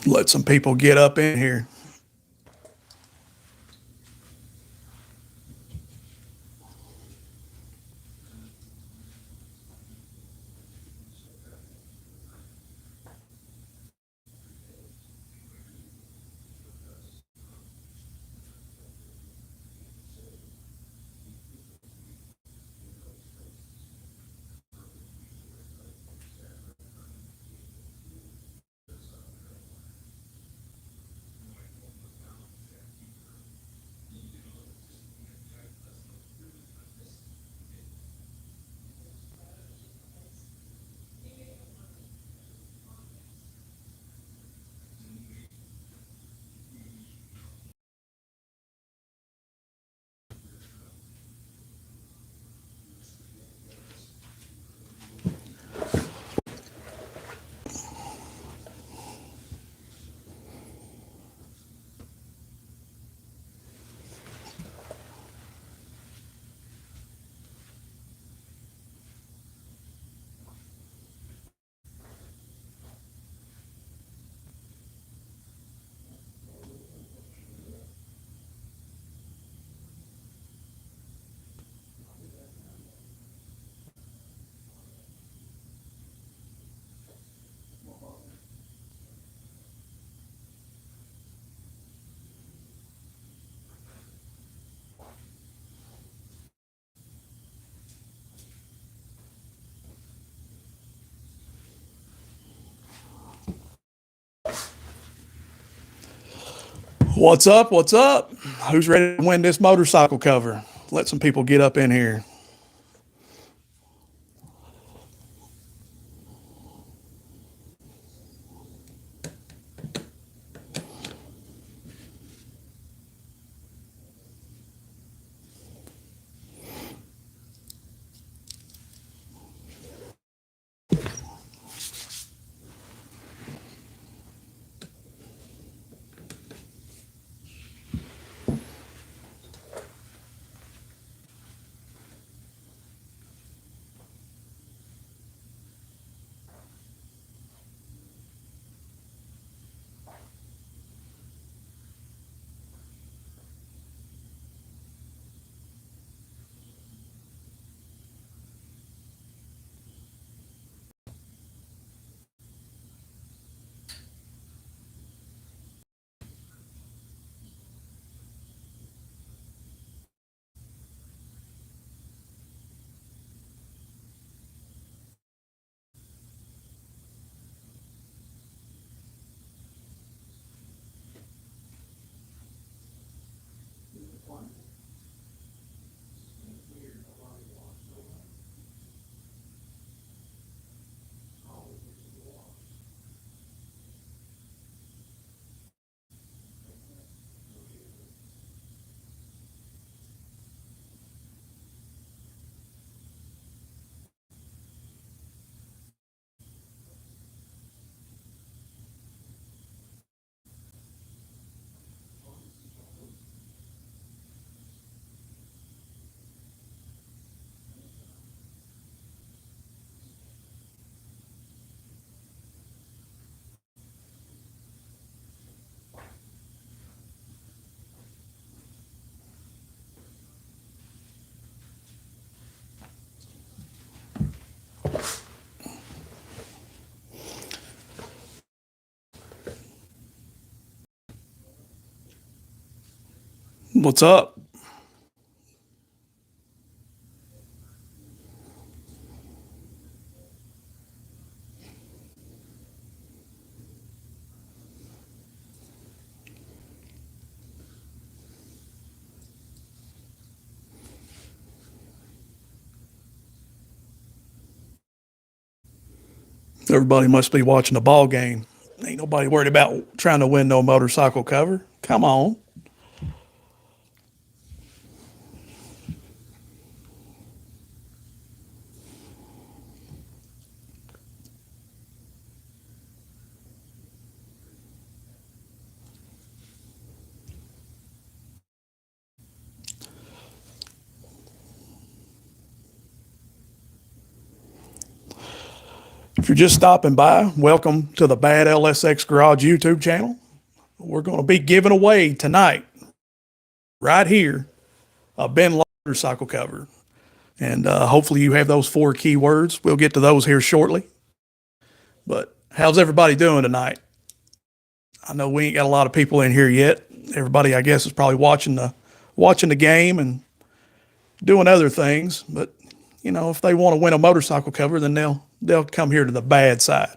Let some people get up in here. What's up? What's up? Who's ready to win this motorcycle cover? Let some people get up in here. What's up? Everybody must be watching a ball game. Ain't nobody worried about trying to win no motorcycle cover. Come on. If you're just stopping by, welcome to the BadLsx Garage YouTube channel. We're going to be giving away tonight, right here, a Benlari motorcycle cover. And hopefully you have those 4 keywords. We'll get to those here shortly. But how's everybody doing tonight? I know we ain't got a lot of people in here yet. Everybody, I guess, is probably watching the game and doing other things. But you know, if they want to win a motorcycle cover, then they'll come here to the bad side.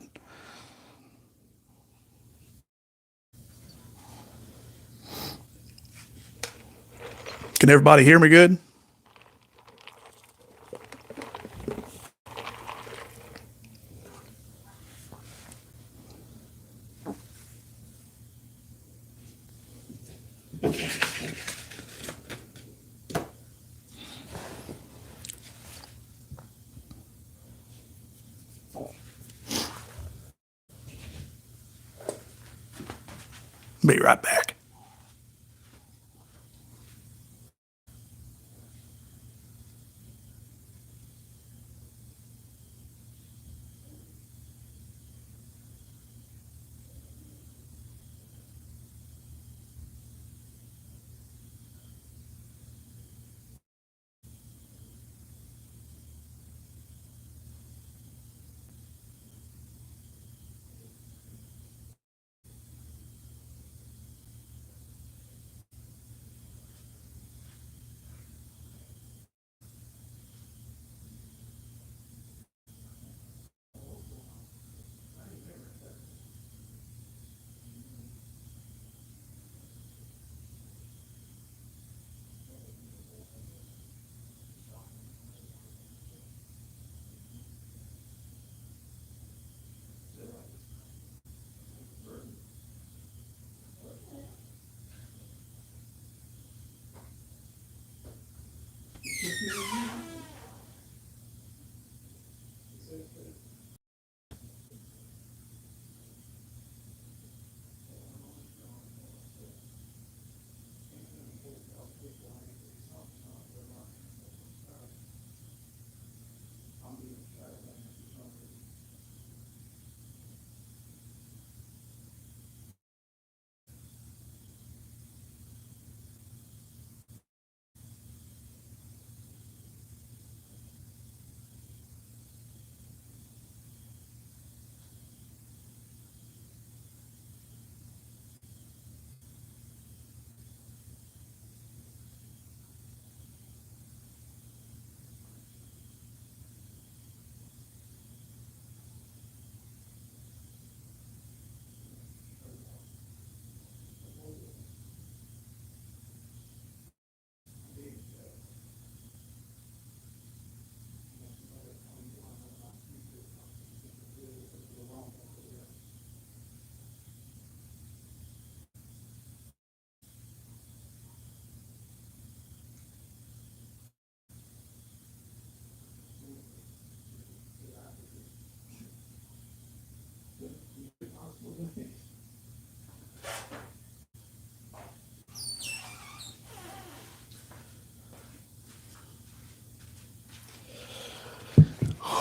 Can everybody hear me good? Be right back.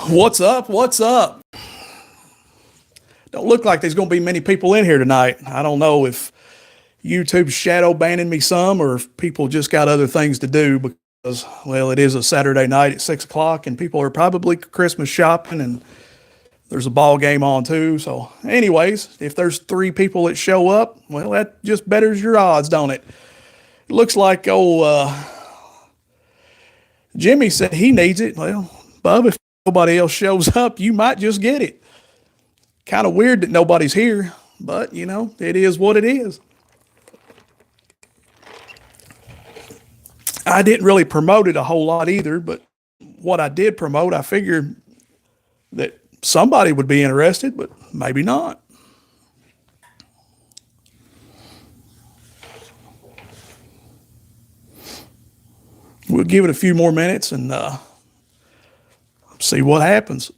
What's up? What's up? Don't look like there's going to be many people in here tonight. I don't know if YouTube's shadow banning me some or if people just got other things to do because, well, it is a Saturday night at 6 o'clock and people are probably Christmas shopping and there's a ball game on too. So anyways, if there's 3 people that show up, well, that just betters your odds, don't it? It looks like, Jimmy said he needs it. Well, Bub, if nobody else shows up, you might just get it. Kind of weird that nobody's here, but you know, it is what it is. I didn't really promote it a whole lot either, but what I did promote, I figured that somebody would be interested, but maybe not. We'll give it a few more minutes and see what happens.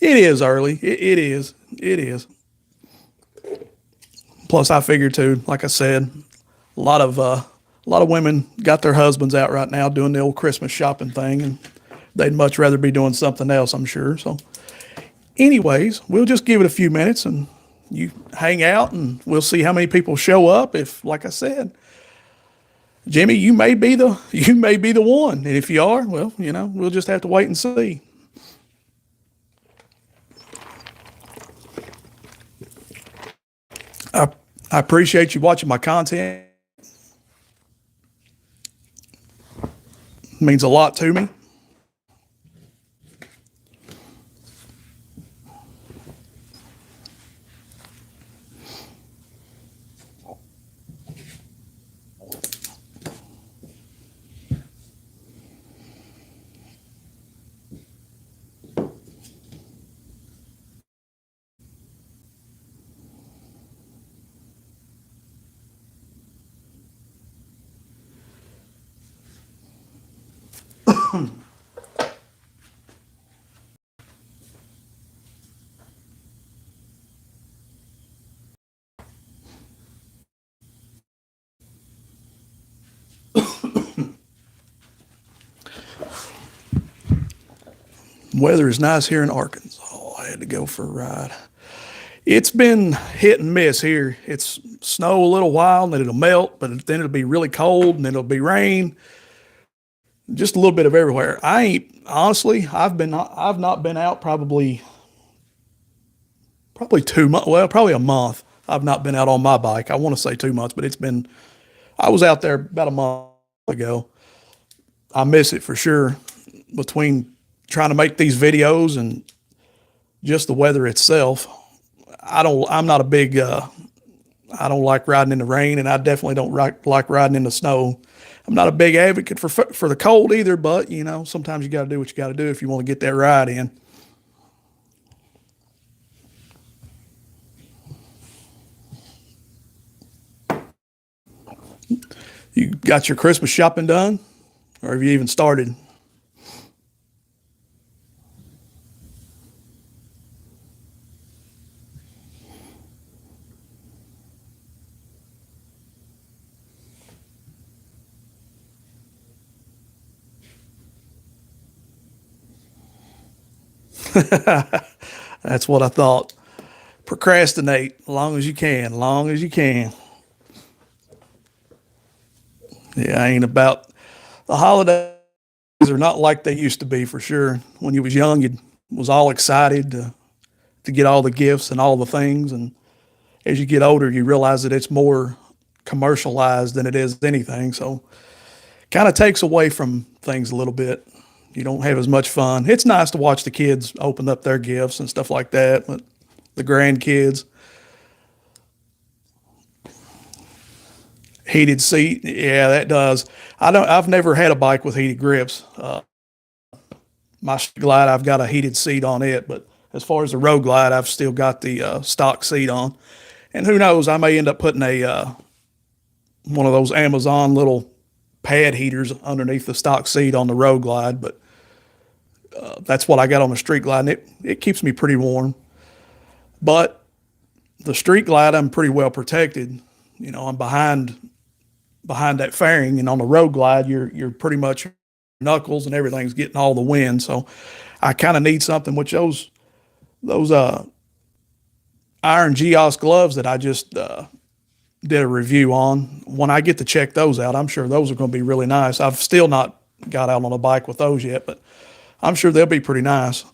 It is early. It is. It is. Plus, I figure too, like I said, a lot of women got their husbands out right now doing the old Christmas shopping thing, and They'd much rather be doing something else, I'm sure. So, anyways, we'll just give it a few minutes and you hang out and we'll see how many people show up. If, like I said, Jimmy, you may be the one. And if you are, well, we'll just have to wait and see. I, I appreciate you watching my content. It means a lot to me. Weather is nice here in Arkansas. I had to go for a ride. It's been hit and miss here. It's snow a little while and then it'll melt, but then it'll be really cold and then it'll be rain. Just a little bit of everywhere. I've not been out probably 2 months. Well, probably a month. I've not been out on my bike. I want to say 2 months, but I was out there about a month ago. I miss it for sure between trying to make these videos and just the weather itself. I'm not a big, I don't like riding in the rain, and I definitely don't like riding in the snow. I'm not a big advocate for the cold either, but sometimes you got to do what you got to do if you want to get that ride in. You got your Christmas shopping done, or have you even started? That's what I thought. Procrastinate as long as you can, long as you can. Yeah, I ain't about the holidays are not like they used to be for sure. When you was young, you was all excited to get all the gifts and all the things, and as you get older, you realize that it's more commercialized than it is anything. So, kind of takes away from things a little bit. You don't have as much fun. It's nice to watch the kids open up their gifts and stuff like that, but the grandkids, heated seat, yeah, that does. I've never had a bike with heated grips. My Glide, I've got a heated seat on it, but as far as the Road Glide, I've still got the stock seat on. And who knows, I may end up putting a one of those Amazon little pad heaters underneath the stock seat on the Road Glide, but that's what I got on the Street Glide, and it keeps me pretty warm. But the Street Glide, I'm pretty well protected. I'm behind that fairing, and on the Road Glide, you're pretty much knuckles and everything's getting all the wind. So I kind of need something which those Iron Geos gloves that I just did a review on. When I get to check those out, I'm sure those are going to be really nice. I've still not got out on a bike with those yet, but I'm sure they'll be pretty nice.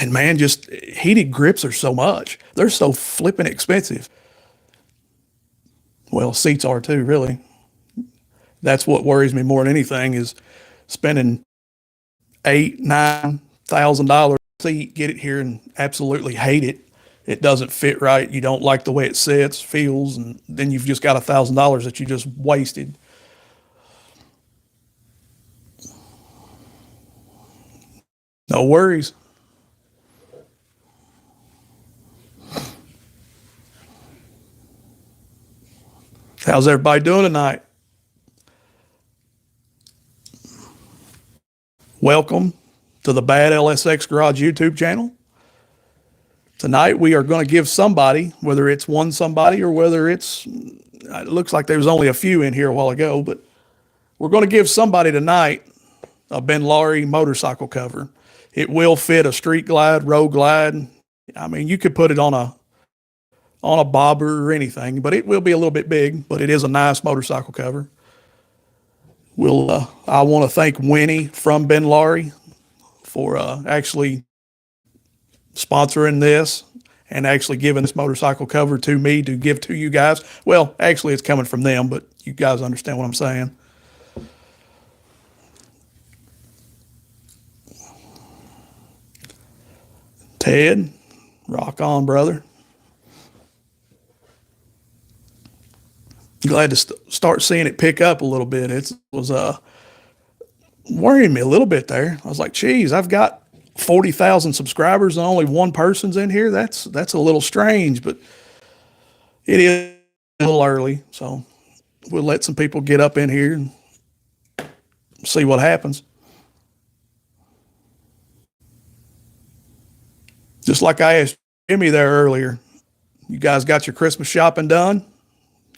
And man, just heated grips are so much. They're so flipping expensive. Well, seats are too, really. That's what worries me more than anything is spending $8,000-$9,000 seat, get it here and absolutely hate it. It doesn't fit right. You don't like the way it sits, feels, and then you've just got $1,000 that you just wasted. No worries. How's everybody doing tonight? Welcome to the BadLsx Garage YouTube channel. Tonight we are going to give somebody, whether it's one somebody or whether it's It looks like there was only a few in here a while ago, but we're going to give somebody tonight a Benlari motorcycle cover. It will fit a street glide, road glide. I mean, you could put it on a bobber or anything, but it will be a little bit big. But it is a nice motorcycle cover. I want to thank Winnie from Benlari for actually sponsoring this and actually giving this motorcycle cover to me to give to you guys. Well, actually, it's coming from them, but you guys understand what I'm saying. Ted, rock on, brother. Glad to start seeing it pick up a little bit. It was worrying me a little bit there. I was like, geez, I've got 40,000 subscribers and only one person's in here. That's a little strange, but it is a little early. So we'll let some people get up in here and see what happens. Just like I asked Jimmy there earlier, you guys got your Christmas shopping done?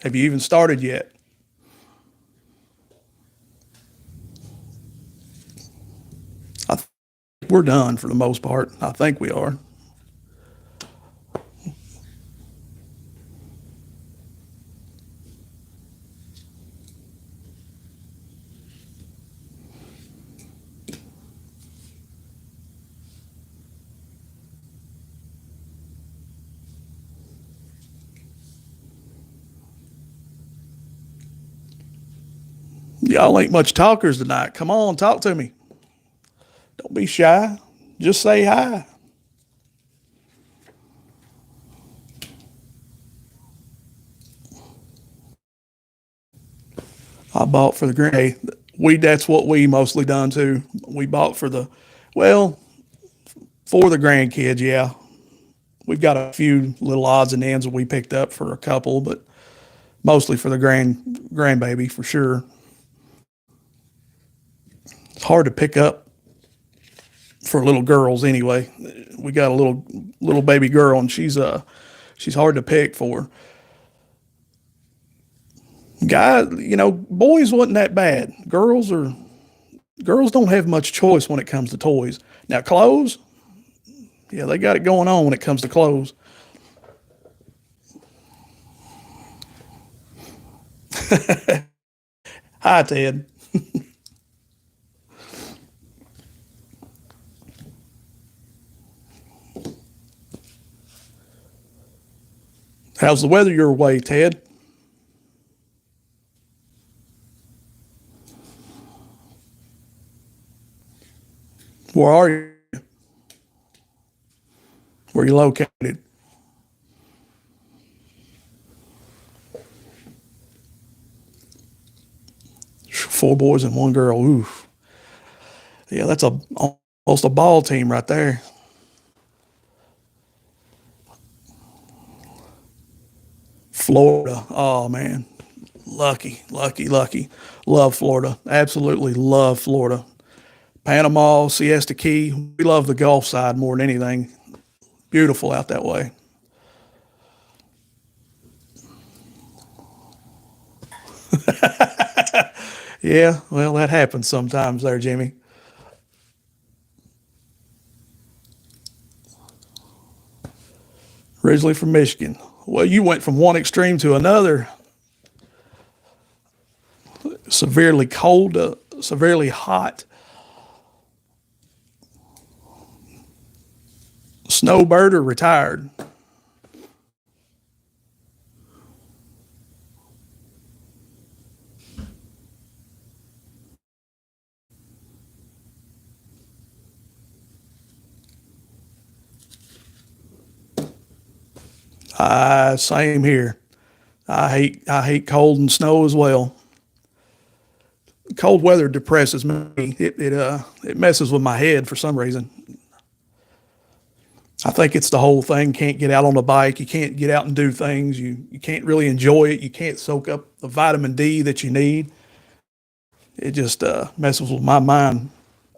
Have you even started yet? I think we're done for the most part. I think we are. Y'all ain't much talkers tonight. Come on, talk to me. Don't be shy. Just say hi. I bought for the grand. That's what we mostly done too. We bought for well, for the grandkids. Yeah, we've got a few little odds and ends that we picked up for a couple, but mostly for the grandbaby for sure. It's hard to pick up for little girls anyway. We got a little baby girl, and she's hard to pick for. Guys, boys wasn't that bad. Girls don't have much choice when it comes to toys. Now clothes, yeah, they got it going on when it comes to clothes. Hi, Ted. How's the weather your way, Ted? Where are you? Where are you located? Four boys and one girl. Oof. Yeah, that's almost a ball team right there. Florida. Oh man. Lucky, lucky, lucky. Love Florida. Absolutely love Florida. Panama, Siesta Key. We love the Gulf side more than anything. Beautiful out that way. Yeah, well, that happens sometimes there, Jimmy. Originally from Michigan. Well, you went from one extreme to another. Severely cold to severely hot. Snowbird or retired? Same here. I hate cold and snow as well. Cold weather depresses me. It messes with my head for some reason. I think it's the whole thing. Can't get out on the bike. You can't get out and do things. You can't really enjoy it. You can't soak up the vitamin D that you need. It just messes with my mind.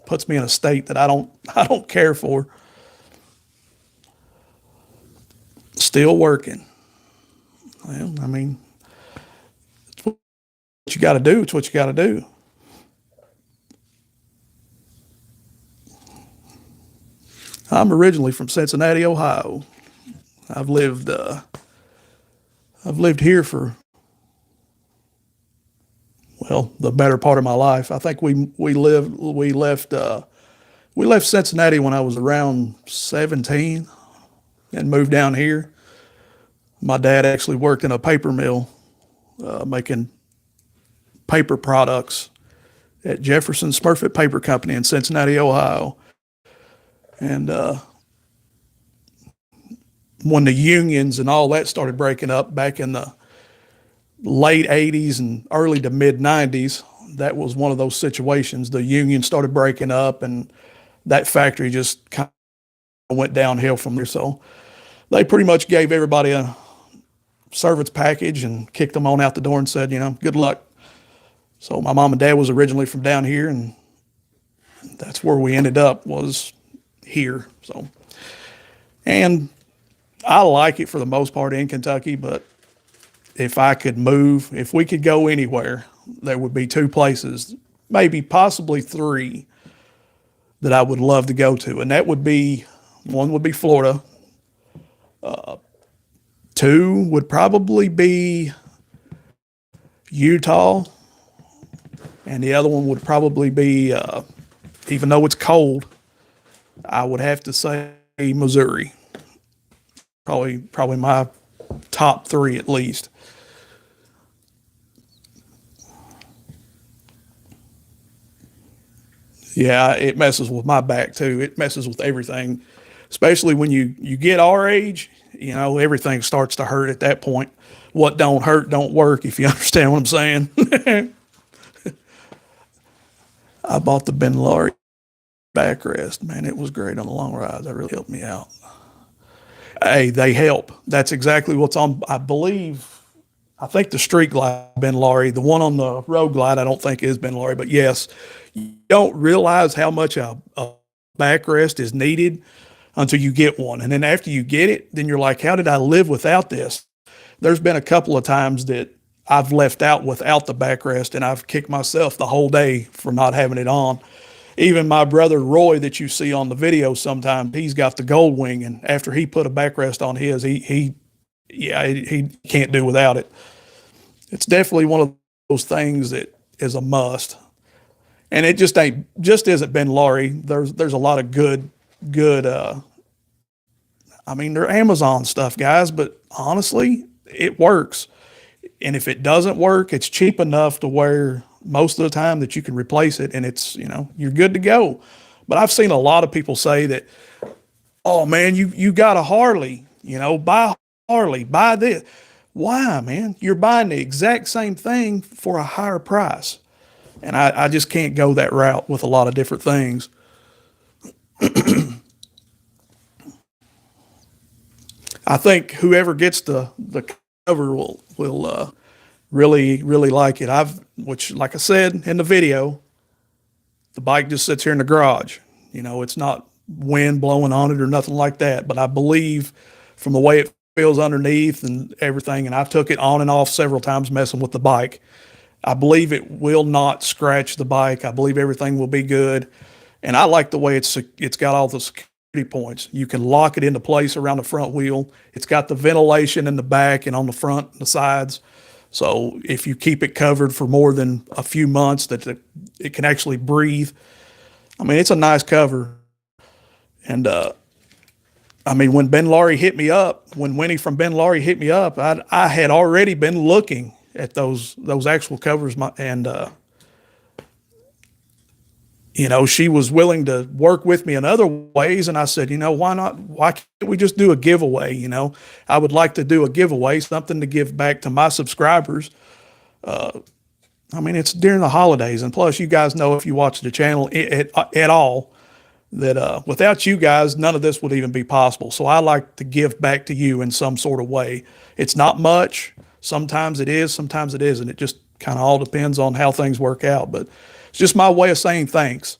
Puts me in a state that I don't care for. Still working. Well, I mean, you got to do. It's what you got to do. I'm originally from Cincinnati, Ohio. I've lived uh, I've lived here for, well, the better part of my life. I think we left Cincinnati when I was around 17 and moved down here. My dad actually worked in a paper mill, making paper products at Jefferson Smurfit Paper Company in Cincinnati, Ohio. And when the unions and all that started breaking up back in the late 80s and early to mid 90s, that was one of those situations. The union started breaking up and that factory just kind of went downhill from there. So they pretty much gave everybody a servant's package and kicked them on out the door and said, good luck. So my mom and dad was originally from down here, and that's where we ended up, was here. So, and I like it for the most part in Kentucky, but if I could move, if we could go anywhere, there would be two places, maybe possibly three, that I would love to go to. And that would be, one would be Florida. Two would probably be Utah. And the other one would probably be, even though it's cold, I would have to say Missouri. Probably my top three at least. Yeah, it messes with my back too. It messes with everything, especially when you get our age. Everything starts to hurt at that point. What don't hurt don't work, if you understand what I'm saying. I bought the Benlari backrest. Man, it was great on the long rides. That really helped me out. Hey, they help. That's exactly what's on. I think the street glide Benlari, the one on the road glide, I don't think is Benlari, but yes, you don't realize how much a backrest is needed until you get one. And then after you get it, then you're like, how did I live without this? There's been a couple of times that I've left out without the backrest, and I've kicked myself the whole day for not having it on. Even my brother Roy, that you see on the video sometimes, he's got the gold wing, and after he put a backrest on his, he can't do without it. It's definitely one of those things that is a must. And it just isn't Benlari. There's a lot of good they're Amazon stuff, guys, but honestly, it works. And if it doesn't work, it's cheap enough to where most of the time that you can replace it and it's, you're good to go. But I've seen a lot of people say that, oh man, you got a Harley, buy Harley, buy this. Why, man? You're buying the exact same thing for a higher price. And I just can't go that route with a lot of different things. I think whoever gets the cover will really like it. Which like I said in the video, the bike just sits here in the garage. It's not wind blowing on it or nothing like that. But I believe from the way it feels underneath and everything, and I took it on and off several times messing with the bike, I believe it will not scratch the bike. I believe everything will be good. And I like the way it's got all the security points. You can lock it into place around the front wheel. It's got the ventilation in the back and on the front and the sides. So if you keep it covered for more than a few months, it can actually breathe. It's a nice cover. And when Benlari hit me up, when Winnie from Benlari hit me up, I had already been looking at those actual covers, and she was willing to work with me in other ways. And I said, why not? Why can't we just do a giveaway? I would like to do a giveaway, something to give back to my subscribers. It's during the holidays. And plus, you guys know, if you watch the channel at all, that without you guys, none of this would even be possible. So I like to give back to you in some sort of way. It's not much. Sometimes it is, sometimes it isn't. It just kind of all depends on how things work out. But it's just my way of saying thanks.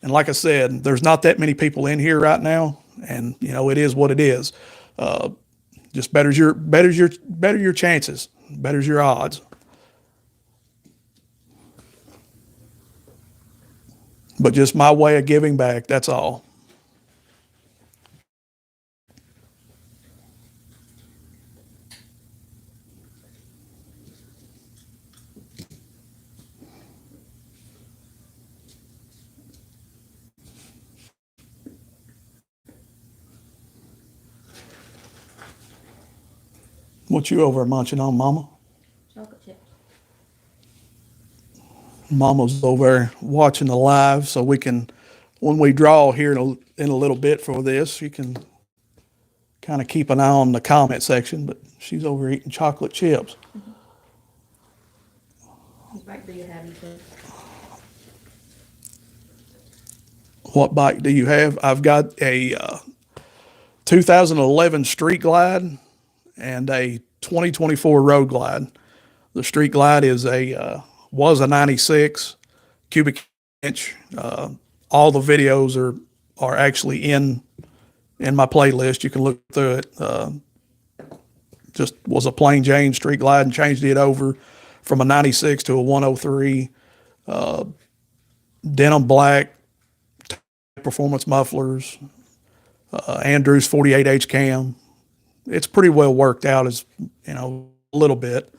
And like I said, there's not that many people in here right now, and it is what it is. Just betters your chances, betters your odds. but just my way of giving back. That's all. What you over munching on, Mama? Chocolate chips. Mama's over there watching the live, so we can, when we draw here in a little bit for this, you can kind of keep an eye on the comment section. But she's over eating chocolate chips. What bike do you have, you think? What bike do you have? I've got a 2011 Street Glide and a 2024 Road Glide. The Street Glide is was a 96 cubic inch. All the videos are actually in my playlist. You can look through it. Just was a plain Jane Street Glide and changed it over from a 96 to a 103. Denim black, performance mufflers, Andrews 48H cam. It's pretty well worked out, as a little bit.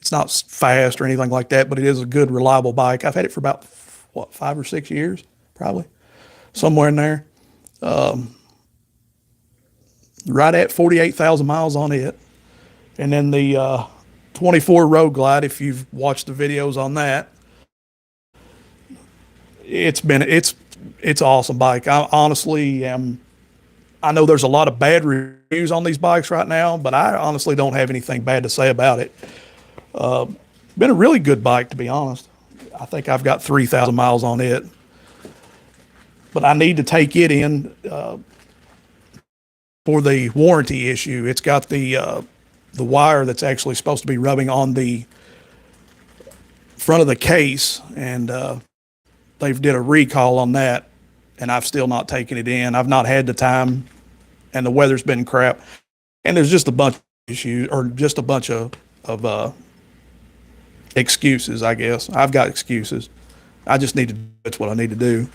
It's not fast or anything like that, but it is a good, reliable bike. I've had it for about 5 or 6 years, probably somewhere in there. Right at 48,000 miles on it. And then the 24 Road Glide, if you've watched the videos on that, it's awesome bike. I honestly am. I know there's a lot of bad reviews on these bikes right now, but I honestly don't have anything bad to say about it. Been a really good bike, to be honest. I think I've got 3,000 miles on it, but I need to take it in for the warranty issue. It's got the wire that's actually supposed to be rubbing on the front of the case, and they've did a recall on that, and I've still not taken it in. I've not had the time, and the weather's been crap, and there's just a bunch of issues, or just a bunch of excuses, I guess. I've got excuses. I just need to do that's what I need to do.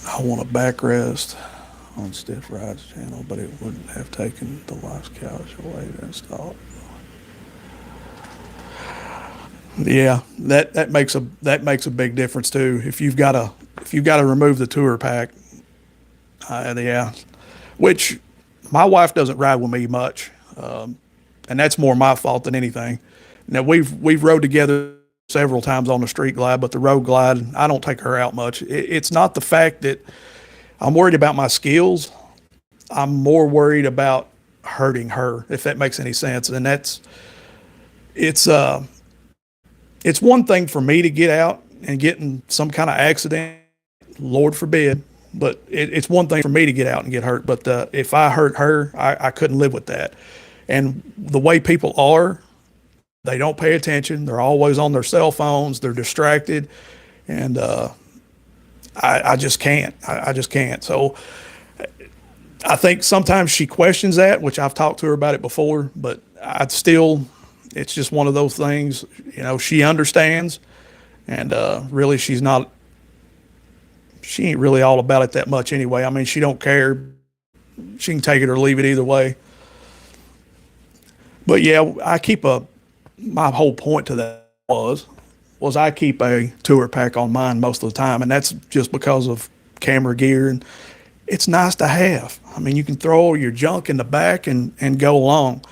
I want a backrest on Stiff Ride's channel, but it wouldn't have taken the wife's couch away to install. Yeah, that makes a big difference too. If you've got to remove the tour pack, yeah, which my wife doesn't ride with me much, and that's more my fault than anything. Now we've rode together several times on the Street Glide, but the Road Glide, I don't take her out much. It's not the fact that I'm worried about my skills. I'm more worried about hurting her, if that makes any sense. And it's one thing for me to get out and get in some kind of accident, Lord forbid, but it's one thing for me to get out and get hurt. But if I hurt her, I couldn't live with that. And the way people are, they don't pay attention. They're always on their cell phones. They're distracted. And I just can't. I just can't. So I think sometimes she questions that, which I've talked to her about it before, but it's just one of those things, she understands, and really she ain't really all about it that much anyway. I mean, she don't care. She can take it or leave it either way. But yeah, my whole point to that was I keep a tour pack on mine most of the time, and that's just because of camera gear, and it's nice to have. I mean, you can throw your junk in the back and go along.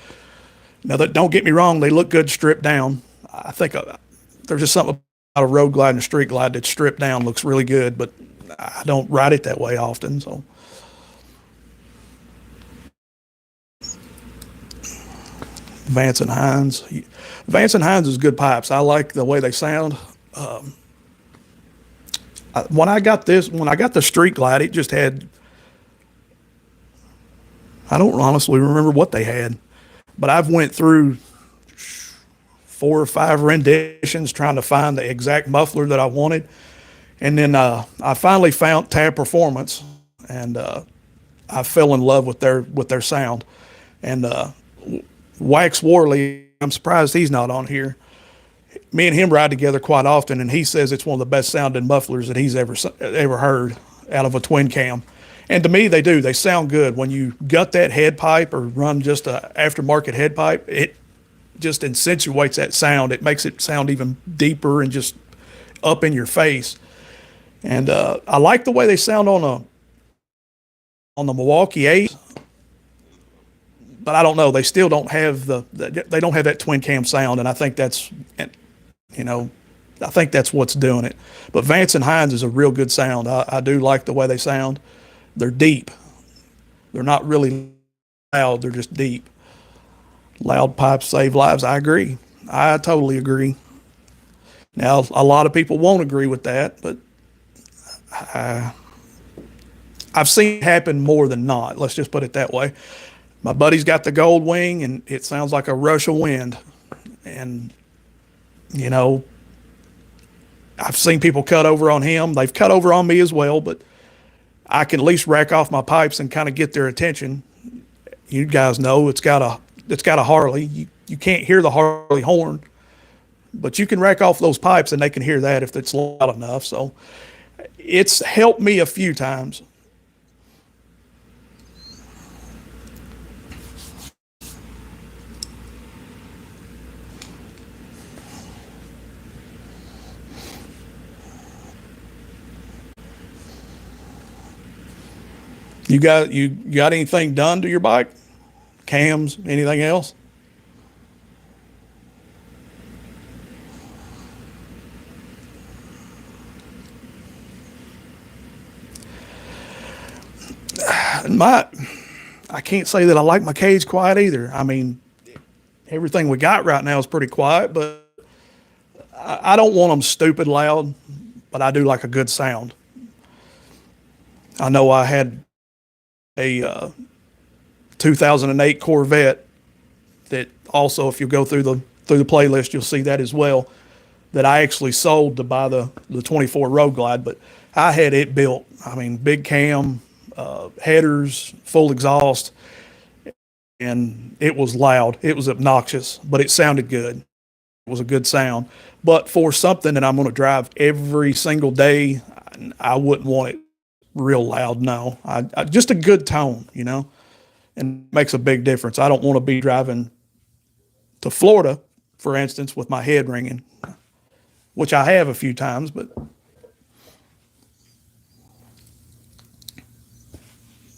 Now, don't get me wrong, they look good stripped down. I think there's just something about a Road Glide and a Street Glide that's stripped down looks really good, but I don't ride it that way often. So Vance and Hines is good pipes. I like the way they sound. When I got the Street Glide, it just had, I don't honestly remember what they had, but I've went through 4 or 5 renditions trying to find the exact muffler that I wanted. And then I finally found Tab Performance, and I fell in love with their sound. And Wax Worley, I'm surprised he's not on here. me and him ride together quite often, and he says it's one of the best sounding mufflers that he's ever heard out of a twin cam. And to me, they do. They sound good. When you gut that head pipe or run just a aftermarket head pipe, it just accentuates that sound. It makes it sound even deeper and just up in your face. And I like the way they sound on the Milwaukee 8, but I don't know. They still don't have they don't have that twin cam sound, and I think that's, you know, I think that's what's doing it. But Vance and Hines is a real good sound. I do like the way they sound. They're deep. They're not really loud. They're just deep. Loud pipes save lives. I agree. I totally agree. Now, a lot of people won't agree with that, but I've seen it happen more than not. Let's just put it that way. My buddy's got the gold wing, and it sounds like a rush of wind. And, you know, I've seen people cut over on him. They've cut over on me as well, but I can at least rack off my pipes and kind of get their attention. You guys know it's got a Harley. You can't hear the Harley horn, but you can rack off those pipes and they can hear that if it's loud enough. So it's helped me a few times. You got anything done to your bike? Cams, anything else? I can't say that I like my cage quiet either. I mean, everything we got right now is pretty quiet, but I don't want them stupid loud, but I do like a good sound. I know I had a 2008 Corvette that also, if you go through the playlist, you'll see that as well, that I actually sold to buy the 24 Road Glide, but I had it built. I mean, big cam, headers, full exhaust, and it was loud. It was obnoxious, but it sounded good. It was a good sound. But for something that I'm going to drive every single day, I wouldn't want it real loud. No, I just a good tone, you know, and it makes a big difference. I don't want to be driving to Florida, for instance, with my head ringing, which I have a few times, but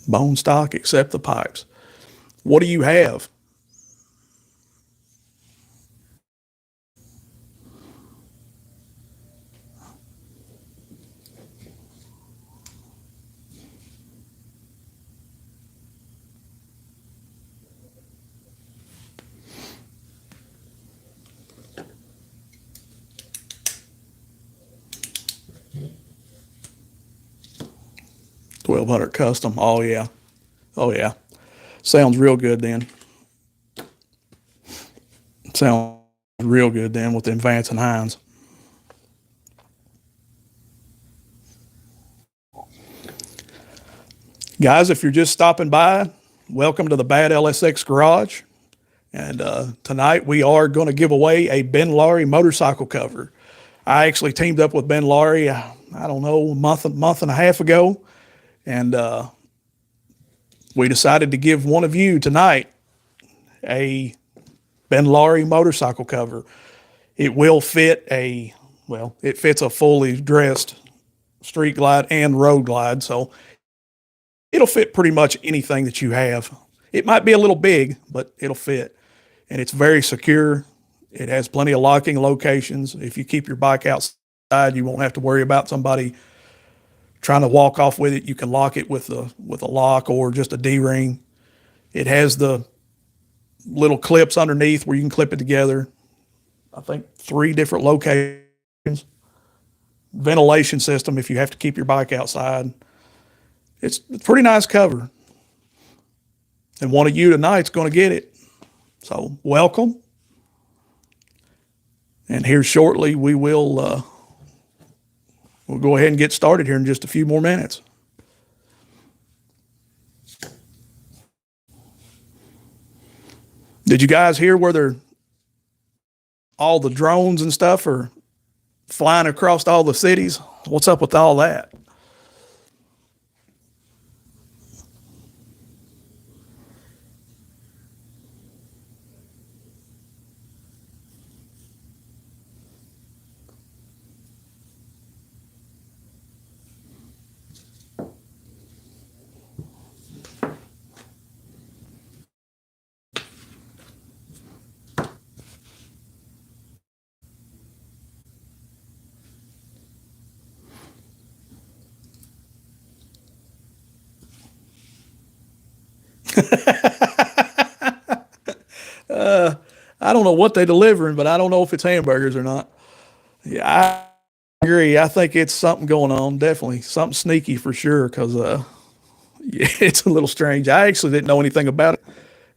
bone stock except the pipes. What do you have? $1,200 custom. Oh yeah. Oh yeah. Sounds real good then. Sounds real good then with them Vance and Hines. Guys, if you're just stopping by, welcome to the BadLsx garage. And tonight we are going to give away a Benlari motorcycle cover. I actually teamed up with Benlari, I don't know, a month and a half ago. And we decided to give one of you tonight a Benlari motorcycle cover. It will fit it fits a fully dressed street glide and road glide. So it'll fit pretty much anything that you have. It might be a little big, but it'll fit. And it's very secure. It has plenty of locking locations. If you keep your bike outside, you won't have to worry about somebody trying to walk off with it. You can lock it with a lock or just a D-ring. It has the little clips underneath where you can clip it together. I think 3 different locations. Ventilation system if you have to keep your bike outside. It's a pretty nice cover. And one of you tonight's going to get it. So welcome. And here shortly we will we'll go ahead and get started here in just a few more minutes. Did you guys hear where they're all the drones and stuff are flying across all the cities. What's up with all that? I don't know what they're delivering, but I don't know if it's hamburgers or not. Yeah, I agree. I think it's something going on. Definitely something sneaky for sure. Because yeah, it's a little strange. I actually didn't know anything about it,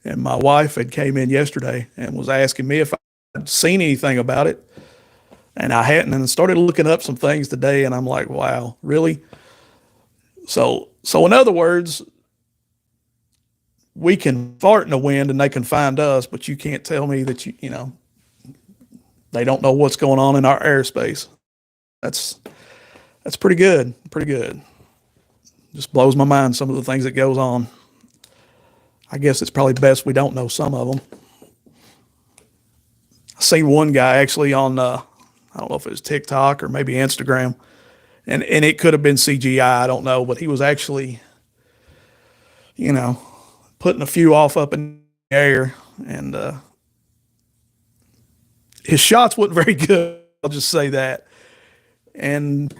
and my wife had came in yesterday and was asking me if I'd seen anything about it, and I hadn't. And started looking up some things today, and I'm like, wow, really? So in other words, we can fart in the wind and they can find us, but you can't tell me that they don't know what's going on in our airspace. That's that's pretty good. Pretty good. Just blows my mind some of the things that goes on. I guess it's probably best we don't know some of them. I seen one guy actually on I don't know if it was TikTok or maybe Instagram, and it could have been CGI. I don't know, but he was actually you know putting a few off up in the air, and his shots wasn't very good. I'll just say that. And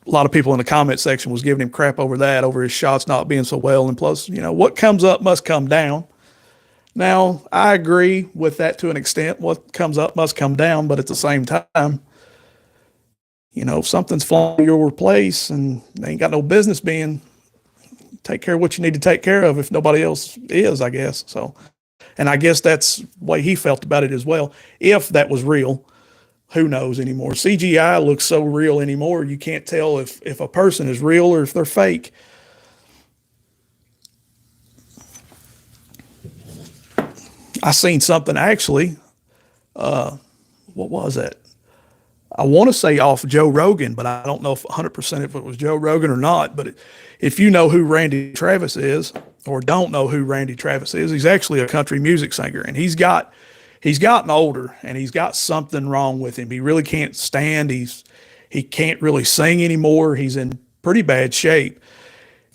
a lot of people in the comment section was giving him crap over that, over his shots not being so well. And plus, what comes up must come down. Now, I agree with that to an extent. What comes up must come down, but at the same time, if something's flying your place and they ain't got no business being, take care of what you need to take care of if nobody else is, I guess. So, and I guess that's the way he felt about it as well. If that was real, who knows anymore? CGI looks so real anymore, you can't tell if a person is real or if they're fake. I seen something actually. What was that? I want to say off Joe Rogan, but I don't know if 100% if it was Joe Rogan or not. But if you know who Randy Travis is, or don't know who Randy Travis is, he's actually a country music singer, and he's gotten older, and he's got something wrong with him. He really can't stand. He can't really sing anymore. He's in pretty bad shape,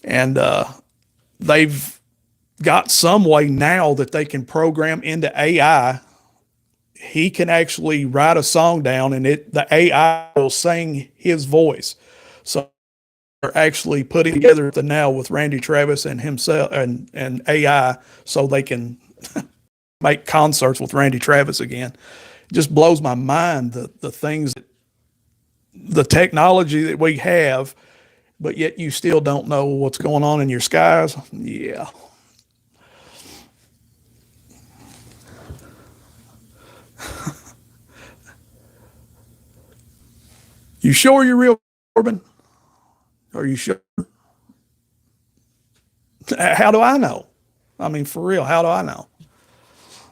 and they've got some way now that they can program into AI. He can actually write a song down, and the AI will sing his voice. So they're actually putting together the now with Randy Travis and himself and AI, so they can make concerts with Randy Travis again. It just blows my mind the things, the technology that we have, but yet you still don't know what's going on in your skies. Yeah. You sure you're real, Corbin? Are you sure? How do I know? I mean, for real, how do I know?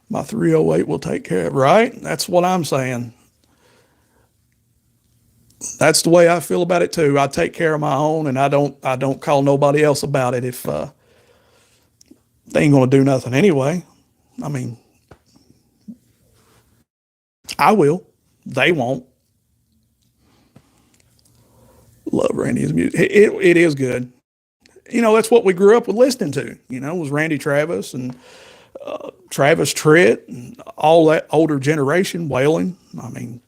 My 308 will take care of it, right? That's what I'm saying. That's the way I feel about it too. I take care of my own, and I don't call nobody else about it if they ain't gonna do nothing anyway. I mean, I will. They won't. Love Randy's music. It is good. That's what we grew up with listening to. Was Randy Travis and Travis Tritt and all that older generation wailing. I mean,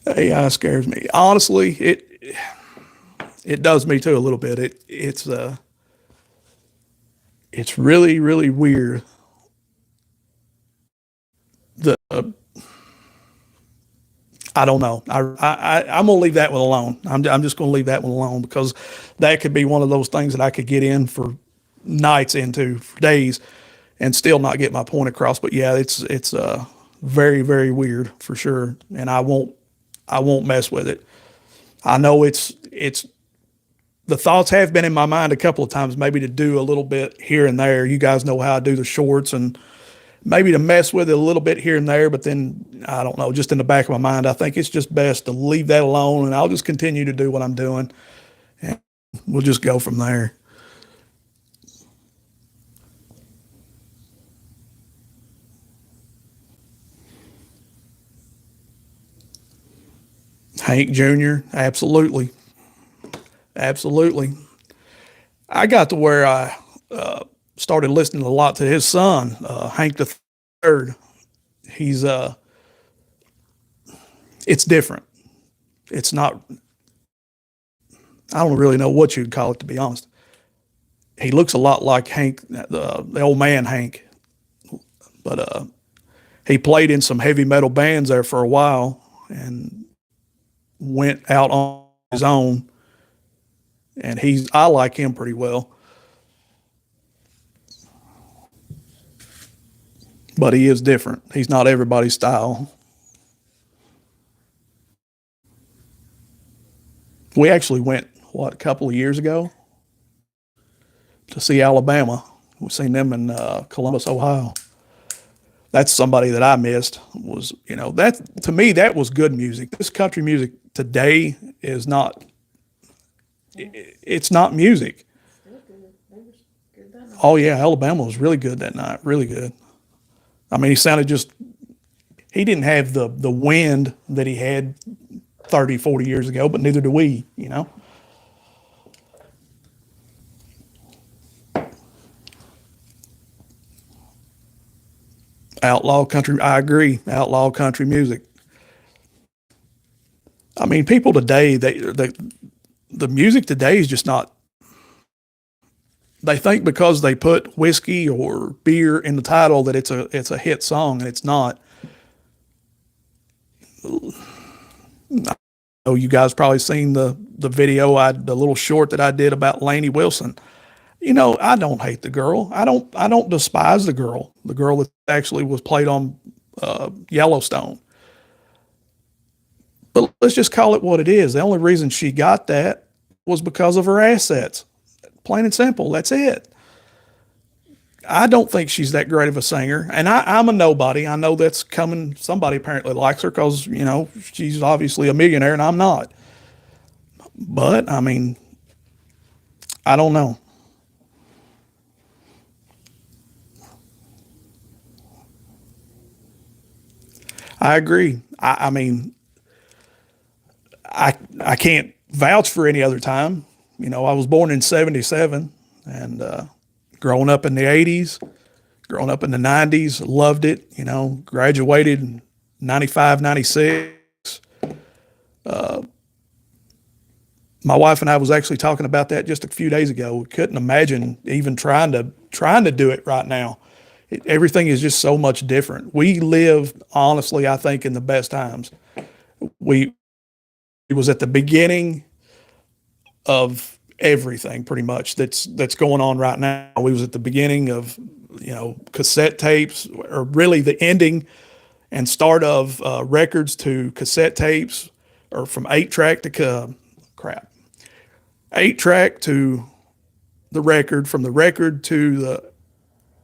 AI scares me. Honestly, it does me too a little bit. It's really really weird. The I don't know. I'm gonna leave that one alone. I'm just gonna leave that one alone because that could be one of those things that I could get in for nights into for days and still not get my point across. But yeah, it's very very weird for sure, and I won't I won't mess with it. I know it's the thoughts have been in my mind a couple of times, maybe to do a little bit here and there. You guys know how I do the shorts, and maybe to mess with it a little bit here and there. But then I don't know, just in the back of my mind, I think it's just best to leave that alone, and I'll just continue to do what I'm doing, and we'll just go from there. Hank Jr., absolutely, absolutely. I got to where I started listening a lot to his son, Hank the Third. He's it's different. It's not. I don't really know what you'd call it, to be honest. He looks a lot like Hank, the old man Hank, but he played in some heavy metal bands there for a while and went out on his own. And I like him pretty well, but he is different. He's not everybody's style. We actually went, what, a couple of years ago to see Alabama. We seen them in Columbus, Ohio. That's somebody that I missed. Was, that to me, that was good music. This country music today is not. It's not music. Still good. They were good that night. Oh yeah, Alabama was really good that night. Really good. I mean, he sounded just. He didn't have the wind that he had 30, 40 years ago, but neither do we. Outlaw country. I agree. Outlaw country music. I mean, people today, the music today is just not. They think because they put whiskey or beer in the title that it's a hit song, and it's not. Oh, you guys probably seen the video, the little short that I did about Lainey Wilson. I don't hate the girl. I don't despise the girl. The girl that actually was played on Yellowstone. But let's just call it what it is. The only reason she got that was because of her assets. Plain and simple. That's it. I don't think she's that great of a singer, and I'm a nobody. I know that's coming. Somebody apparently likes her because she's obviously a millionaire, and I'm not. But I mean, I don't know. I agree. I mean, I can't vouch for any other time. I was born in '77, and growing up in the '80s, growing up in the '90s, loved it. Graduated in '95, '96. My wife and I was actually talking about that just a few days ago. We couldn't imagine even trying to do it right now. Everything is just so much different. We live, honestly, I think, in the best times. We It was at the beginning of everything pretty much that's going on right now. We was at the beginning of cassette tapes, or really the ending and start of records to cassette tapes, or from 8 track to crap 8 track to the record, from the record to the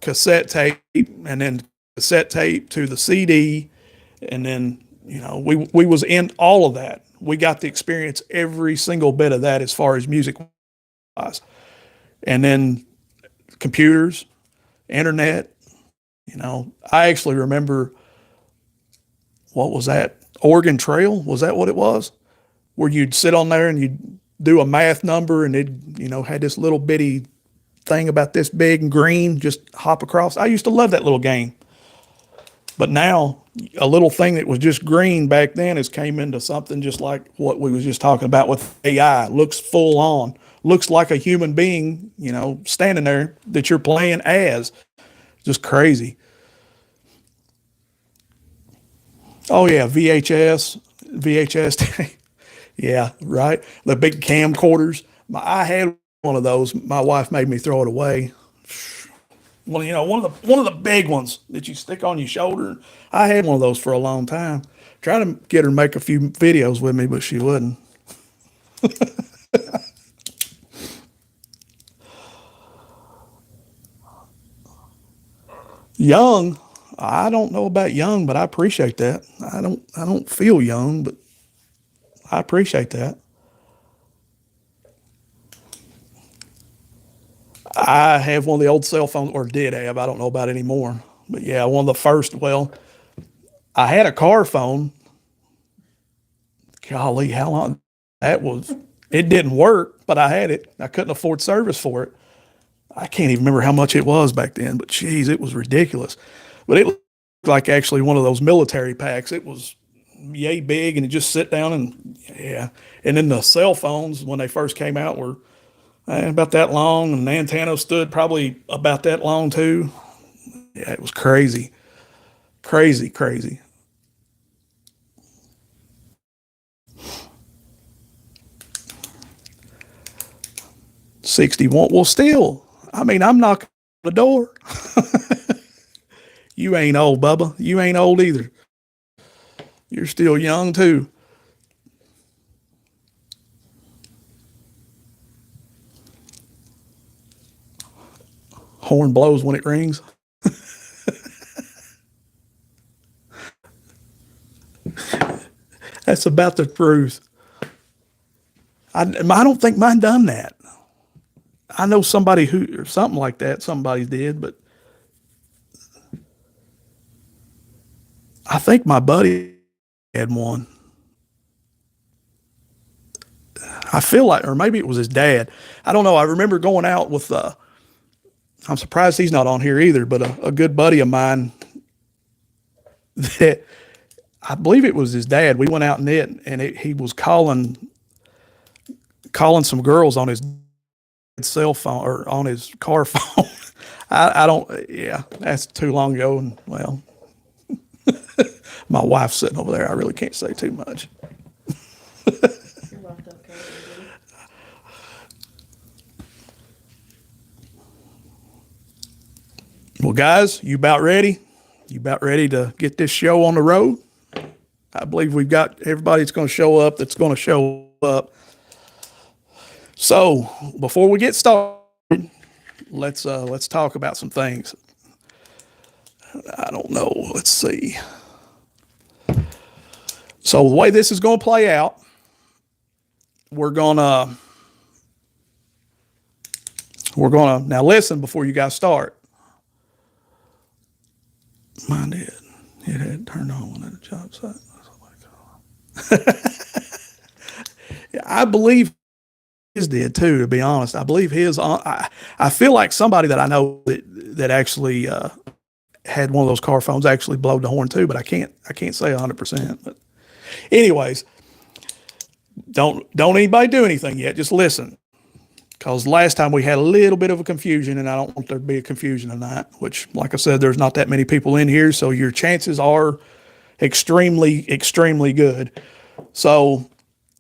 cassette tape, and then cassette tape to the CD, and then we was in all of that. We got to experience every single bit of that as far as music wise, and then computers, internet. I actually remember, what was that? Oregon Trail, was that what it was? Where you'd sit on there and you'd do a math number, and it had this little bitty thing about this big and green, just hop across. I used to love that little game. But now, a little thing that was just green back then has came into something just like what we was just talking about with AI. Looks full on, looks like a human being, standing there that you're playing as. Just crazy. Oh yeah, VHS. Yeah, right. The big camcorders. I had one of those. My wife made me throw it away. Well, one of the big ones that you stick on your shoulder. I had one of those for a long time. Trying to get her to make a few videos with me, but she wouldn't. Young, I don't know about young, but I appreciate that. I don't feel young, but I appreciate that. I have one of the old cell phones, or did have. I don't know about anymore. But yeah, one of the first. Well, I had a car phone. Golly, how long that was? It didn't work, but I had it. I couldn't afford service for it. I can't even remember how much it was back then, but geez, it was ridiculous. But it looked like actually one of those military packs. It was yay big, and it just sit down and yeah. And then the cell phones when they first came out were about that long, and the antenna stood probably about that long too. Yeah, it was crazy, crazy, crazy. 61. Well, still, I mean, I'm knocking on the door. You ain't old, Bubba. You ain't old either. You're still young too. Horn blows when it rings. That's about the truth. I don't think mine done that. I know somebody who, or something like that, somebody did, but I think my buddy had one. I feel like, or maybe it was his dad. I don't know. I remember going out with, I'm surprised he's not on here either, but a good buddy of mine that I believe it was his dad. We went out in it, and he was calling some girls on his cell phone or on his car phone. I don't, yeah, that's too long ago. And well, my wife's sitting over there. I really can't say too much. You're locked up, Kevin. Well, guys, you about ready? You about ready to get this show on the road? I believe we've got everybody that's going to show up that's going to show up. So before we get started, let's talk about some things. I don't know. Let's see. So the way this is going to play out, we're gonna now listen before you guys start. Mine did. It had turned on at a job site. I believe his did too. To be honest, I believe his. I feel like somebody that I know that actually had one of those car phones actually blowed the horn too, but I can't say 100%. But anyways, don't anybody do anything yet. Just listen, because last time we had a little bit of a confusion, and I don't want there to be a confusion tonight. Which, like I said, there's not that many people in here, so your chances are extremely, extremely good. So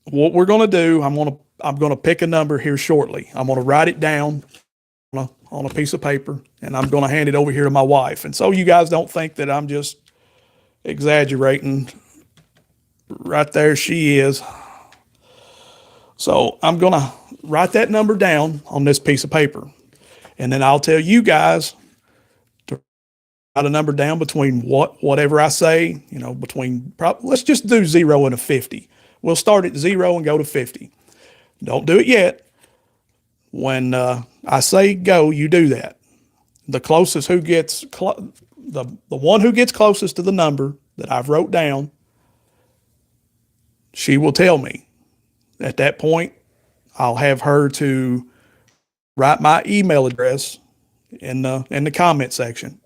what we're going to do, I'm going to pick a number here shortly. I'm going to write it down on a piece of paper, and I'm going to hand it over here to my wife. And so you guys don't think that I'm just exaggerating. Right there she is. So I'm going to write that number down on this piece of paper, and then I'll tell you guys to write a number down between whatever I say, between, let's just do 0 and a 50. We'll start at 0 and go to 50. Don't do it yet. When I say go, you do that. The closest who gets, the one who gets closest to the number that I've wrote down, she will tell me. At that point, I'll have her to write my email address in the comment section.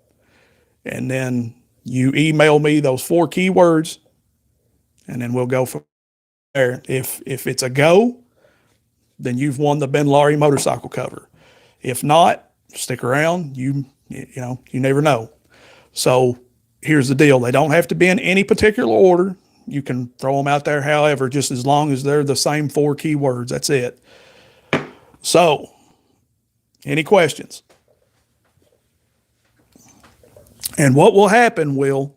And then you email me those 4 keywords, and then we'll go from there. If it's a go, then you've won the Benlari motorcycle cover. If not, stick around. You never know. So here's the deal. They don't have to be in any particular order. You can throw them out there however, just as long as they're the same 4 keywords. That's it. So, any questions? And what will happen, Will,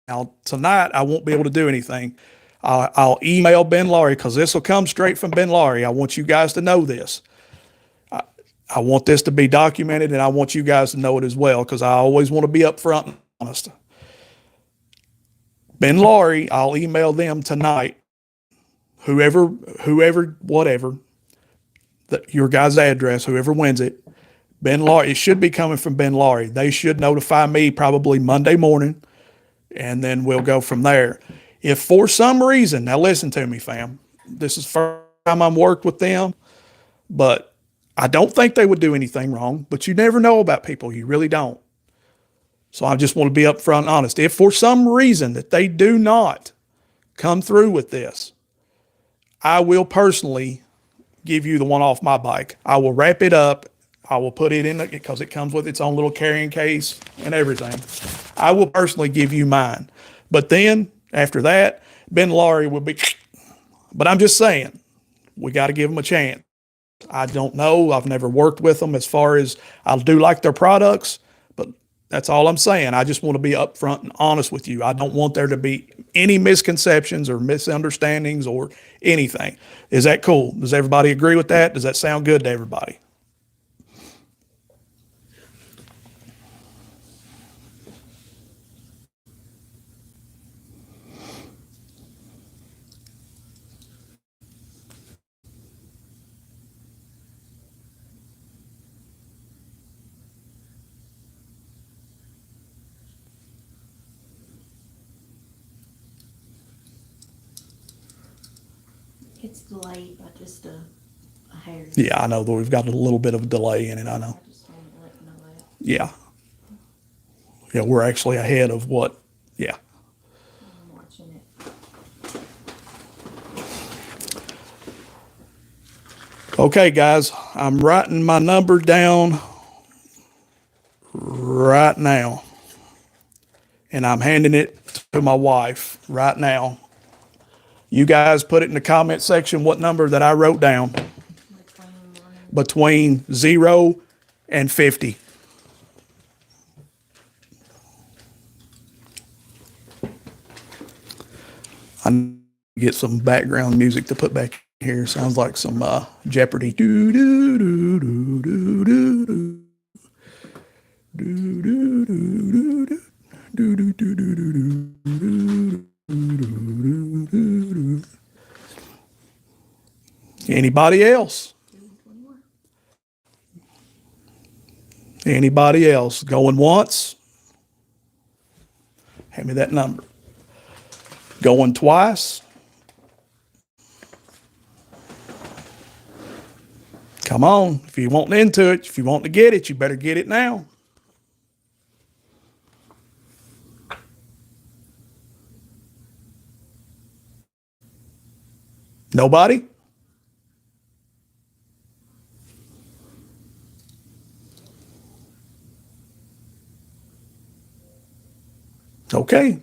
Now, tonight, I won't be able to do anything. I'll email Benlari because this will come straight from Benlari. I want you guys to know this. I want this to be documented, and I want you guys to know it as well because I always want to be upfront and honest. Benlari, I'll email them tonight. Whoever, whatever, your guy's address, whoever wins it, Benlari, it should be coming from Benlari. They should notify me probably Monday morning, and then we'll go from there. If for some reason, now listen to me, fam, this is the first time I've worked with them, but I don't think they would do anything wrong, but you never know about people. You really don't. So I just want to be upfront and honest. If for some reason that they do not come through with this, I will personally give you the one off my bike. I will wrap it up. I will put it in it because it comes with its own little carrying case and everything. I will personally give you mine. But then after that, Benlari will be, but I'm just saying, we got to give them a chance. I don't know. I've never worked with them as far as I do like their products, but that's all I'm saying. I just want to be upfront and honest with you. I don't want there to be any misconceptions or misunderstandings or anything. Is that cool? Does everybody agree with that? Does that sound good to everybody? It's delayed by just a hair. Yeah, I know that we've got a little bit of a delay in it. I know. I just wanted to let you know that. Yeah. Yeah, we're actually ahead of what, yeah. I'm watching it. Okay, guys, I'm writing my number down right now. And I'm handing it to my wife right now. You guys put it in the comment section what number that I wrote down between 0 and 50. I need to get some background music to put back here. Sounds like some Jeopardy. Do do do do do do do. Do do do do do. Do do do do do do. Anybody else? Anybody else? Going once? Hand me that number. Going twice? Come on. If you want into it, if you want to get it, you better get it now. Nobody? Okay.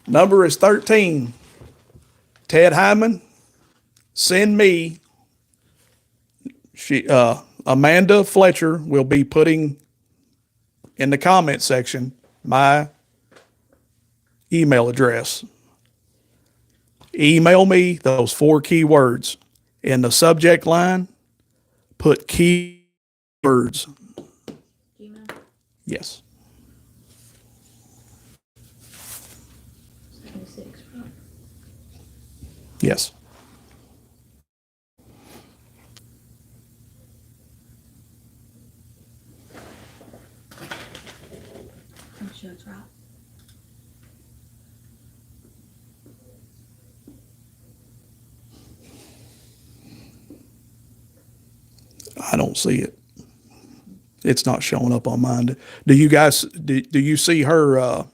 Number is 13. Ted Hyman, send me. Amanda Fletcher will be putting in the comment section my email address. Email me those 4 keywords. In the subject line, put keywords. Gmail? Yes. 26, right? Yes. I'm sure it's right. I don't see it. It's not showing up on mine. Do you guys, do you see her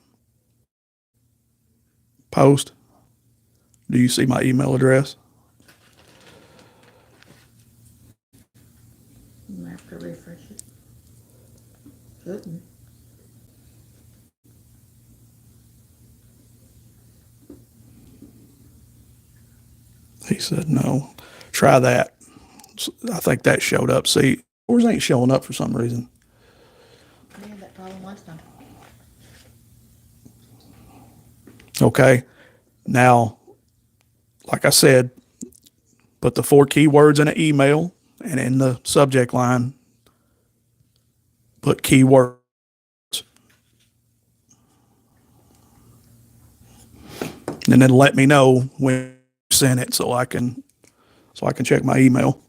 post? Do you see my email address? I'm gonna have to refresh it. Shouldn't. He said no. Try that. I think that showed up. See, yours ain't showing up for some reason. I had that problem last time. Okay. Now, like I said, put the 4 keywords in an email, and in the subject line, put keyword. And then let me know when you sent it so I can check my email.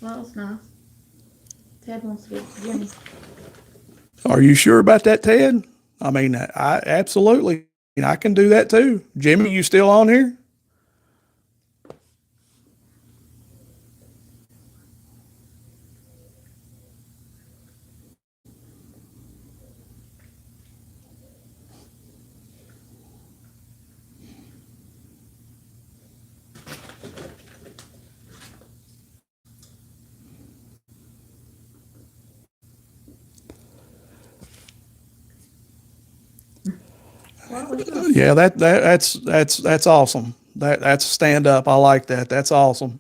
That was nice. Ted wants to get Jimmy. Are you sure about that, Ted? I mean, I absolutely, I can do that too. Jimmy, you still on here? Yeah, that's awesome. That's stand up. I like that. That's awesome.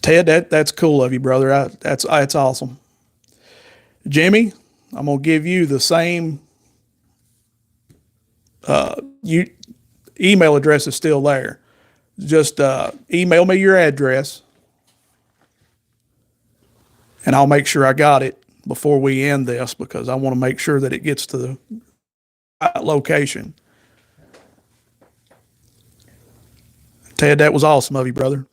Ted, that's cool of you, brother. That's awesome. Jimmy, I'm gonna give you the same. You email address is still there. Just email me your address, and I'll make sure I got it before we end this because I want to make sure that it gets to the right location. Ted, that was awesome of you, brother.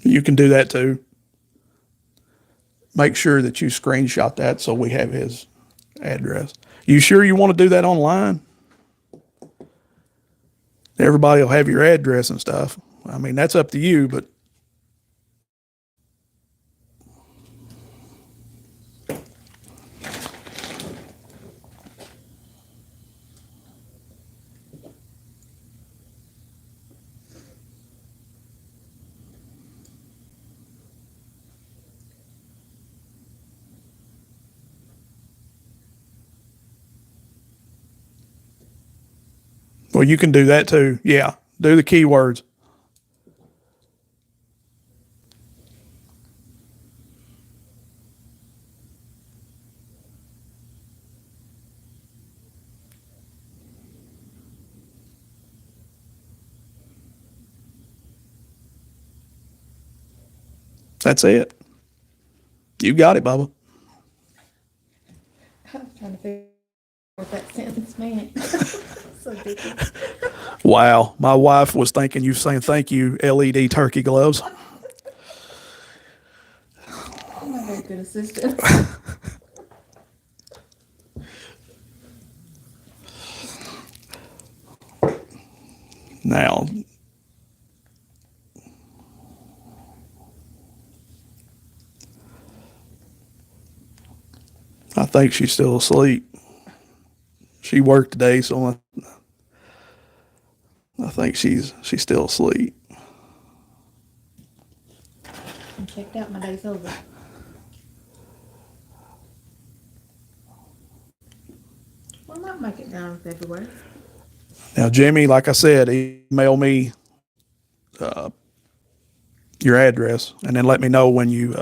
You can do that too. Make sure that you screenshot that so we have his address. You sure you want to do that online? Everybody will have your address and stuff. I mean, that's up to you, but well, you can do that too. Yeah, do the keywords. That's it. You got it, Bubba. I was trying to figure out what that sentence meant. So dicky. Wow, my wife was thinking you saying thank you, LED turkey gloves. I'm not a very good assistant. Now, I think she's still asleep. She worked today, so I think she's still asleep. I'm checked out. My day's over. Well, I might make it down in February. Now, Jimmy, like I said, email me your address and then let me know when you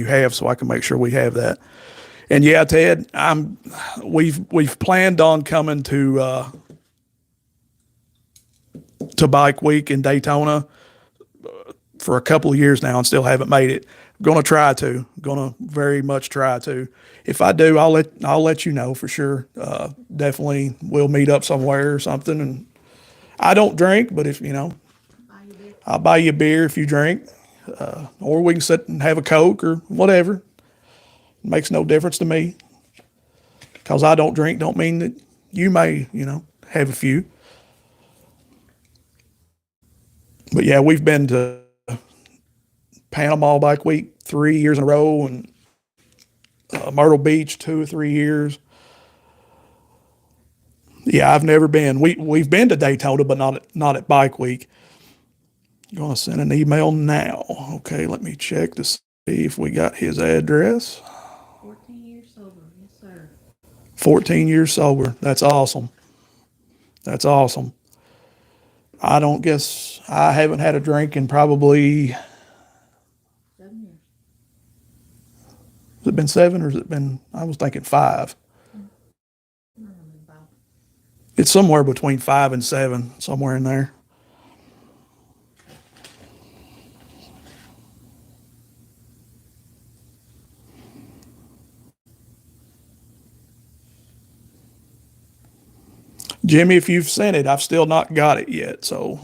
have, so I can make sure we have that. And yeah, Ted, we've planned on coming to to Bike Week in Daytona for a couple of years now and still haven't made it. Going to try to. Going to very much try to. If I do, I'll let you know for sure. Definitely, we'll meet up somewhere or something. And I don't drink, but if I'll buy you a beer if you drink, or we can sit and have a Coke or whatever. It makes no difference to me. Because I don't drink, don't mean that you may, have a few. But yeah, we've been to Panama Bike Week 3 years in a row, and Myrtle Beach 2 or 3 years. Yeah, I've never been. We've been to Daytona, but not at Bike Week. I'm gonna send an email now. Okay, let me check to see if we got his address. 14 years sober, yes sir. 14 years sober. That's awesome. That's awesome. I don't guess I haven't had a drink in probably. 7 years. Has it been 7 or has it been? I was thinking 5. It's somewhere between 5 and 7, somewhere in there. Jimmy, if you've sent it, I've still not got it yet. So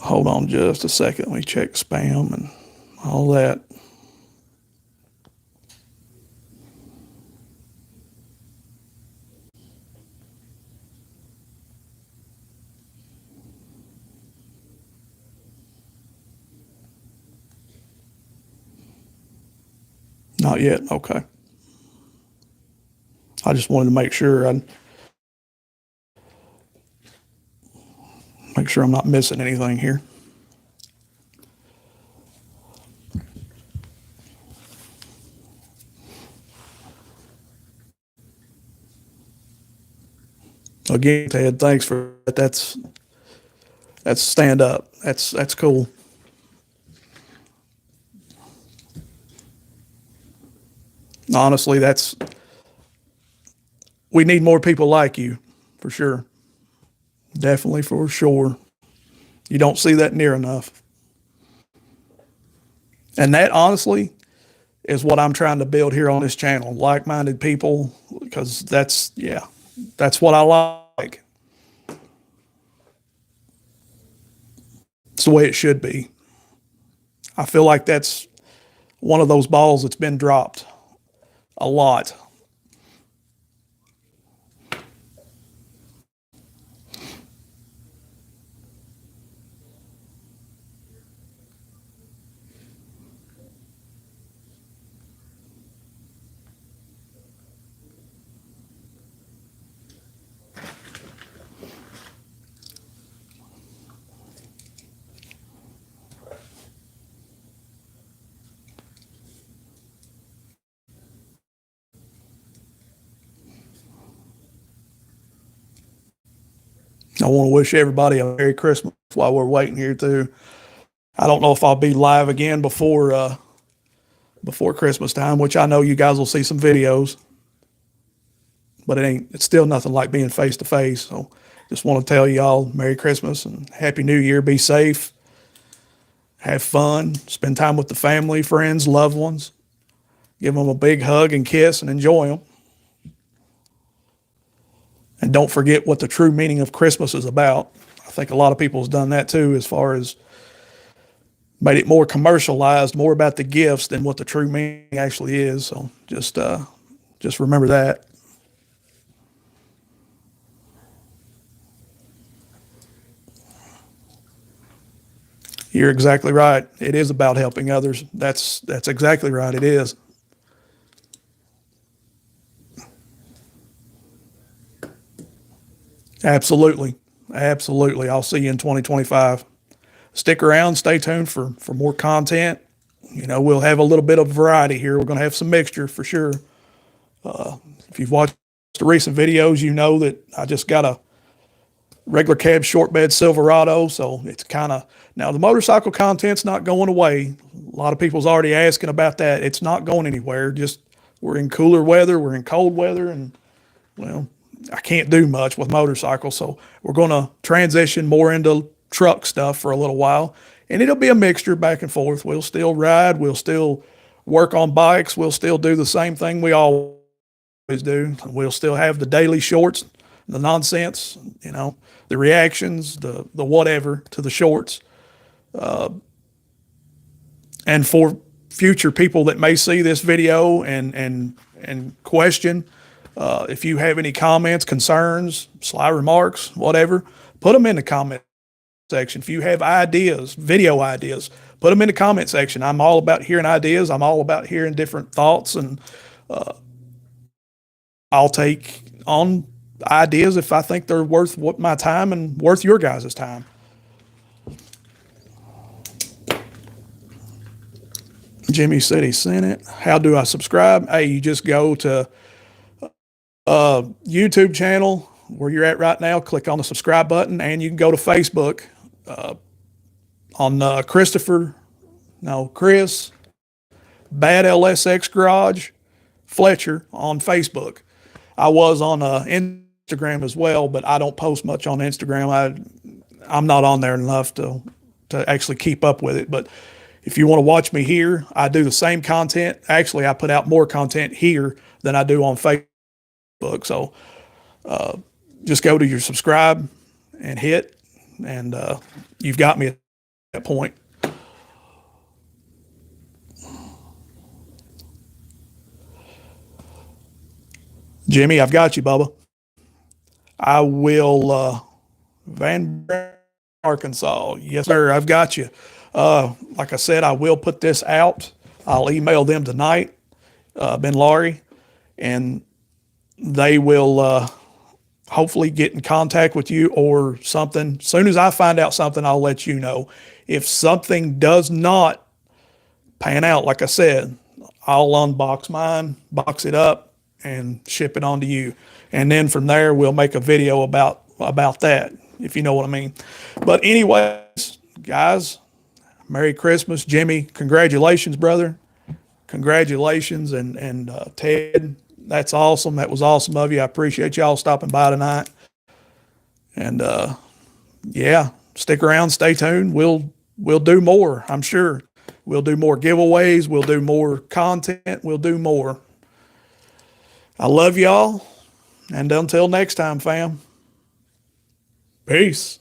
hold on just a second. Let me check spam and all that. Not yet. Okay. I just wanted to make sure I'm not missing anything here. Again, Ted, thanks for that. That's stand up. That's cool. Honestly, we need more people like you, for sure. Definitely for sure. You don't see that near enough. And that honestly is what I'm trying to build here on this channel. Like-minded people, because that's what I like. It's the way it should be. I feel like that's one of those balls that's been dropped a lot. I want to wish everybody a Merry Christmas while we're waiting here too. I don't know if I'll be live again before Christmas time, which I know you guys will see some videos, but it's still nothing like being face to face. So just want to tell y'all Merry Christmas and Happy New Year. Be safe, have fun, spend time with the family, friends, loved ones. Give them a big hug and kiss and enjoy them. And don't forget what the true meaning of Christmas is about. I think a lot of people have done that too, as far as made it more commercialized, more about the gifts than what the true meaning actually is. So just remember that. You're exactly right. It is about helping others. That's exactly right. It is. Absolutely. Absolutely. I'll see you in 2025. Stick around, stay tuned for more content. We'll have a little bit of variety here. We're going to have some mixture for sure. If you've watched the recent videos, you know that I just got a regular cab short bed Silverado. So it's now the motorcycle content's not going away. A lot of people's already asking about that. It's not going anywhere. Just we're in cooler weather. We're in cold weather. And well, I can't do much with motorcycles. So we're going to transition more into truck stuff for a little while. And it'll be a mixture back and forth. We'll still ride. We'll still work on bikes. We'll still do the same thing we always do. We'll still have the daily shorts, the nonsense, the reactions, the whatever to the shorts. And for future people that may see this video and question, if you have any comments, concerns, sly remarks, whatever, put them in the comment section. If you have ideas, video ideas, put them in the comment section. I'm all about hearing ideas. I'm all about hearing different thoughts, and I'll take on ideas if I think they're worth my time and worth your guys' time. Jimmy said he sent it. How do I subscribe? Hey, you just go to YouTube channel where you're at right now, click on the subscribe button, and you can go to Facebook on Chris BadLsx Garage Fletcher on Facebook. I was on Instagram as well, but I don't post much on Instagram. I'm not on there enough to actually keep up with it. But if you want to watch me here, I do the same content. Actually, I put out more content here than I do on Facebook. So just go to your subscribe and hit, and you've got me at that point. Jimmy, I've got you, Bubba. I will, Van Arkansas. Yes, sir. I've got you. Like I said, I will put this out. I'll email them tonight, Benlari, and they will hopefully get in contact with you or something. As soon as I find out something, I'll let you know. If something does not pan out, like I said, I'll unbox mine, box it up, and ship it on to you. And then from there, we'll make a video about that, if you know what I mean. But anyways, guys, Merry Christmas. Jimmy, congratulations, brother. Congratulations. And Ted, that's awesome. That was awesome of you. I appreciate y'all stopping by tonight. And yeah, stick around, stay tuned. We'll do more, I'm sure. We'll do more giveaways. We'll do more content. We'll do more. I love y'all. And until next time, fam. Peace.